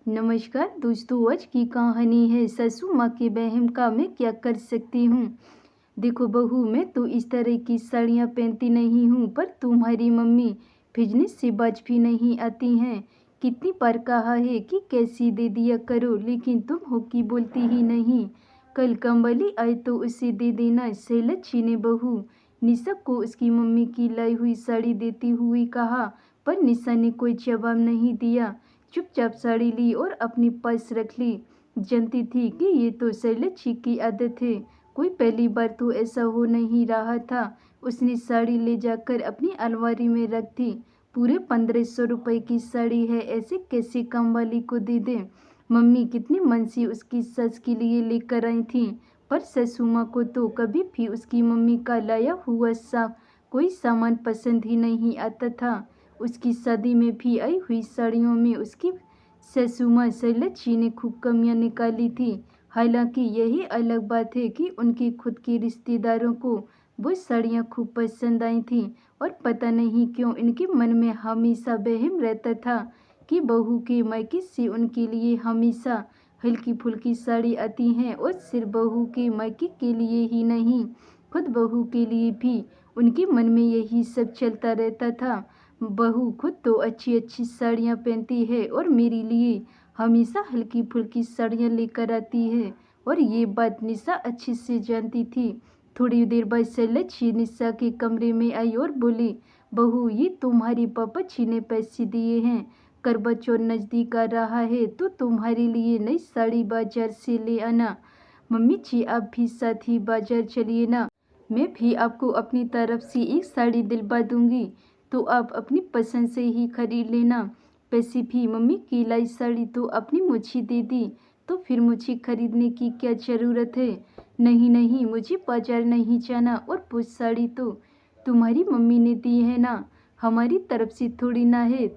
नमस्कार दोस्तों, आज की कहानी है सासू माँ के वहम का मैं क्या कर सकती हूँ। देखो बहू, मैं तो इस तरह की साड़ियाँ पहनती नहीं हूँ, पर तुम्हारी मम्मी भेजने से बाज भी नहीं आती हैं। कितनी बार कहा है कि कैसी दे दिया करो, लेकिन तुम हो की बोलती ही नहीं। कल कंबली आए तो उसे दे देना। शैलजा ने बहू निशा को उसकी मम्मी की लाई हुई साड़ी देती हुई कहा, पर निशा ने कोई जवाब नहीं दिया। चुपचाप साड़ी ली और अपनी पास रख ली। जानती थी कि ये तो शैलजा की आदत है। कोई पहली बार तो ऐसा हो नहीं रहा था। उसने साड़ी ले जाकर अपनी अलमारी में रख दी। पूरे 1500 रुपये की साड़ी है, ऐसे कैसे काम वाली को दे दें। मम्मी कितनी मन से उसकी सस के लिए लेकर आई थी, पर ससु माँ को तो कभी भी उसकी मम्मी का लाया हुआ कोई सामान पसंद ही नहीं आता था। उसकी शादी में भी आई हुई साड़ियों में उसकी ससु माँ शैलजा ने खूब कमियां निकाली थी। हालांकि यही अलग बात है कि उनके खुद के रिश्तेदारों को वो साड़ियाँ खूब पसंद आई थीं, और पता नहीं क्यों इनके मन में हमेशा वहम रहता था कि बहू के मायके से उनके लिए हमेशा हल्की फुल्की साड़ी आती हैं, और सिर्फ बहू के मायके के लिए ही नहीं, खुद बहू के लिए भी उनके मन में यही सब चलता रहता था। बहू खुद तो अच्छी अच्छी साड़ियाँ पहनती है और मेरे लिए हमेशा हल्की फुल्की साड़ियाँ लेकर आती है, और ये बात निशा अच्छी से जानती थी। थोड़ी देर बाद शैलजा निशा के कमरे में आई और बोली, बहू ये तुम्हारे पापा जी ने पैसे दिए हैं। करवा चौथ नज़दीक आ रहा है तो तुम्हारे लिए नई साड़ी बाजार से ले आना। मम्मी जी आप भी साथ ही बाजार चलिए ना, मैं भी आपको अपनी तरफ से एक साड़ी दिलवा दूंगी, तो आप अपनी पसंद से ही खरीद लेना। पैसे भी मम्मी की लाई साड़ी तो अपनी मुझे दे दी, तो फिर मुझे खरीदने की क्या ज़रूरत है। नहीं नहीं, मुझे बाजार नहीं जाना, और वो साड़ी तो तुम्हारी मम्मी ने दी है ना, हमारी तरफ से थोड़ी ना है।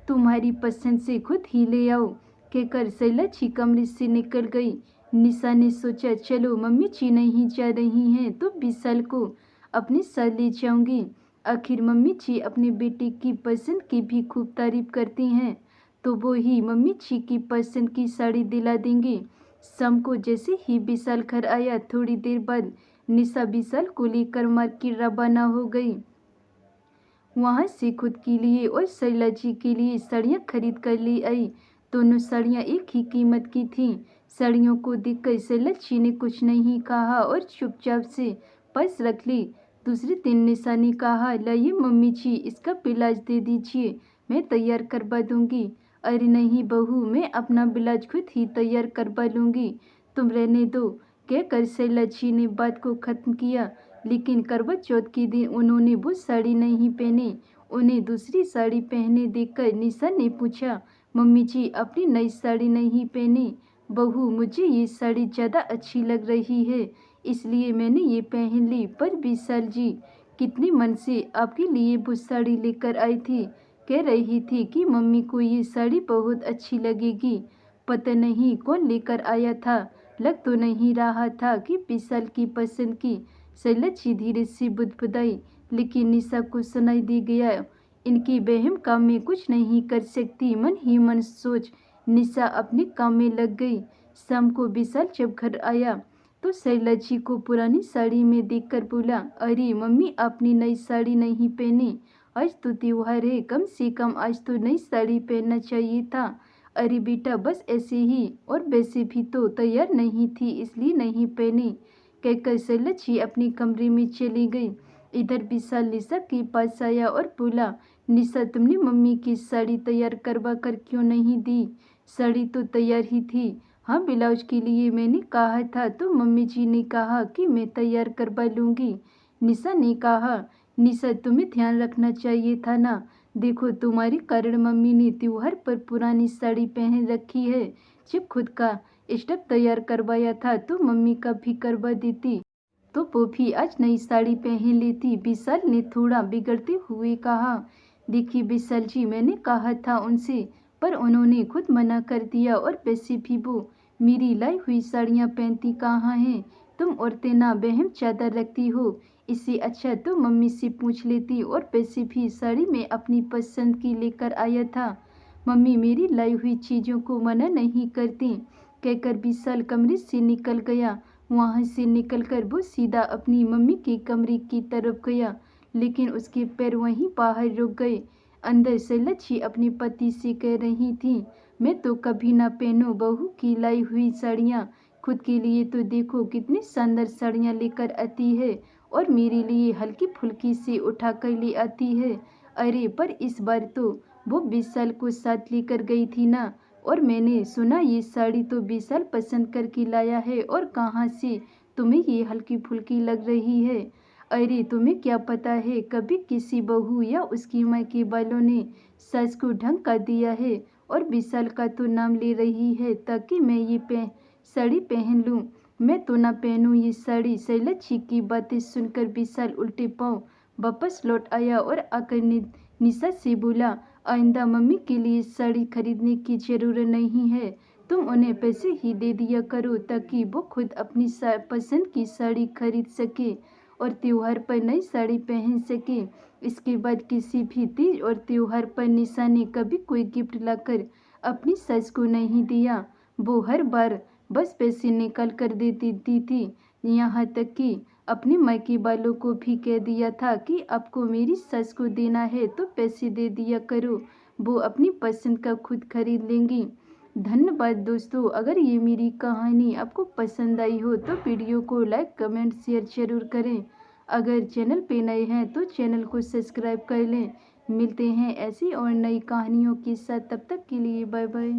तुम्हारी पसंद से खुद ही ले आओ, कहकर शैलजा कमरे से निकल गई। निशा ने सोचा, चलो मम्मी जी नहीं जा रही हैं तो विशाल को अपने साथ ले जाऊंगी। आखिर मम्मी जी अपने बेटे की पसंद की भी खूब तारीफ करती हैं, तो वो ही मम्मी जी की पसंद की साड़ी दिला देंगे। शाम को जैसे ही विशाल घर आया, थोड़ी देर बाद निशा विशाल को लेकर मार्केट रवाना हो गई। वहाँ से खुद के लिए और शैलजा के लिए साड़ियाँ खरीद कर ले आई। दोनों साड़ियाँ एक ही कीमत की थीं। साड़ियों को देखकर शैलजा ने कुछ नहीं कहा और चुपचाप से पर्स रख ली। दूसरे दिन निशा ने कहा, लाइए मम्मी जी, इसका ब्लाउज दे दीजिए, मैं तैयार करवा दूंगी। अरे नहीं बहू, मैं अपना ब्लाउज खुद ही तैयार करवा लूँगी, तुम रहने दो, कहकर शैलजा ने बात को ख़त्म किया। लेकिन करवा चौथ के दिन उन्होंने वो साड़ी नहीं पहनी। उन्हें दूसरी साड़ी पहने देखकर निशा ने पूछा, मम्मी जी अपनी नई साड़ी नहीं पहनी। बहू, मुझे ये साड़ी ज़्यादा अच्छी लग रही है, इसलिए मैंने ये पहन ली। पर विशाल जी कितनी मन से आपके लिए वो साड़ी लेकर आई थी, कह रही थी कि मम्मी को ये साड़ी बहुत अच्छी लगेगी। पता नहीं कौन लेकर आया था, लग तो नहीं रहा था कि विशाल की पसंद की। शैलजा धीरे से बुदबुदाई, लेकिन निशा को सुनाई दे गया, इनकी बहम काम में कुछ नहीं कर सकती। मन ही मन सोच निशा अपने काम में लग गई। शाम को विशाल जब घर आया तो शैलजा को पुरानी साड़ी में देखकर बोला, अरे मम्मी आपने नई साड़ी नहीं पहनी, आज तो त्योहार है, कम से कम आज तो नई साड़ी पहनना चाहिए था। अरे बेटा बस ऐसे ही, और वैसे भी तो तैयार नहीं थी इसलिए नहीं पहनी, कहकर शैलजा अपने कमरे में चली गई। इधर विशाल निशा के पास आया और बोला, निशा तुमने मम्मी की साड़ी तैयार करवा कर क्यों नहीं दी? साड़ी तो तैयार ही थी। हाँ, ब्लाउज के लिए मैंने कहा था तो मम्मी जी ने कहा कि मैं तैयार करवा लूँगी। निशा ने कहा, निशा तुम्हें ध्यान रखना चाहिए था ना, देखो तुम्हारे कारण मम्मी ने त्योहार पर पुरानी साड़ी पहन रखी है। जब खुद का स्टफ तैयार करवाया था तो मम्मी का भी करवा देती, तो वो भी आज नई साड़ी पहन लेती। विशाल ने थोड़ा बिगड़ते हुए कहा, देखिए विशाल जी, मैंने कहा था उनसे, पर उन्होंने खुद मना कर दिया, और वैसे भी वो मेरी लाई हुई साड़ियाँ पहनती कहाँ हैं। तुम औरतें ना वहम ज़्यादा रखती हो, इससे अच्छा तो मम्मी से पूछ लेती, और वैसे भी साड़ी में अपनी पसंद की लेकर आया था। मम्मी मेरी लाई हुई चीज़ों को मना नहीं करती, कहकर विशाल कमरे से निकल गया। वहाँ से निकलकर वो सीधा अपनी मम्मी के कमरे की तरफ गया, लेकिन उसके पैर वहीं बाहर रुक गए। अंदर से लच्छी अपने पति से कह रही थी, मैं तो कभी ना पहनूं बहू की लाई हुई साड़ियाँ। खुद के लिए तो देखो कितनी शानदार साड़ियाँ लेकर आती है और मेरे लिए हल्की फुल्की से उठा कर ले आती है। अरे पर इस बार तो वो विशाल को साथ लेकर गई थी ना, और मैंने सुना ये साड़ी तो विशाल पसंद करके लाया है, और कहाँ से तुम्हें ये हल्की फुल्की लग रही है। अरे तुम्हें क्या पता है, कभी किसी बहू या उसकी माँ के बालों ने सास को ढंग का दिया है, और विशाल का तो नाम ले रही है ताकि मैं ये साड़ी पहन लूँ। मैं तो ना पहनूं ये साड़ी। शैलजा की बातें सुनकर विशाल उल्टे पांव वापस लौट आया और आकर निशा से बोला, आइंदा मम्मी के लिए साड़ी खरीदने की ज़रूरत नहीं है, तुम उन्हें पैसे ही दे दिया करो ताकि वो खुद अपनी पसंद की साड़ी खरीद सके और त्योहार पर नई साड़ी पहन सके। इसके बाद किसी भी तीज और त्योहार पर निशा ने कभी कोई गिफ्ट लाकर अपनी सास को नहीं दिया। वो हर बार बस पैसे निकाल कर दे देती थी। यहाँ तक कि अपने मायके वालों को भी कह दिया था कि आपको मेरी सास को देना है तो पैसे दे दिया करो, वो अपनी पसंद का खुद खरीद लेंगी। धन्यवाद दोस्तों। अगर ये मेरी कहानी आपको पसंद आई हो तो वीडियो को लाइक कमेंट शेयर जरूर करें। अगर चैनल पे नए हैं तो चैनल को सब्सक्राइब कर लें। मिलते हैं ऐसी और नई कहानियों के साथ, तब तक के लिए बाय बाय।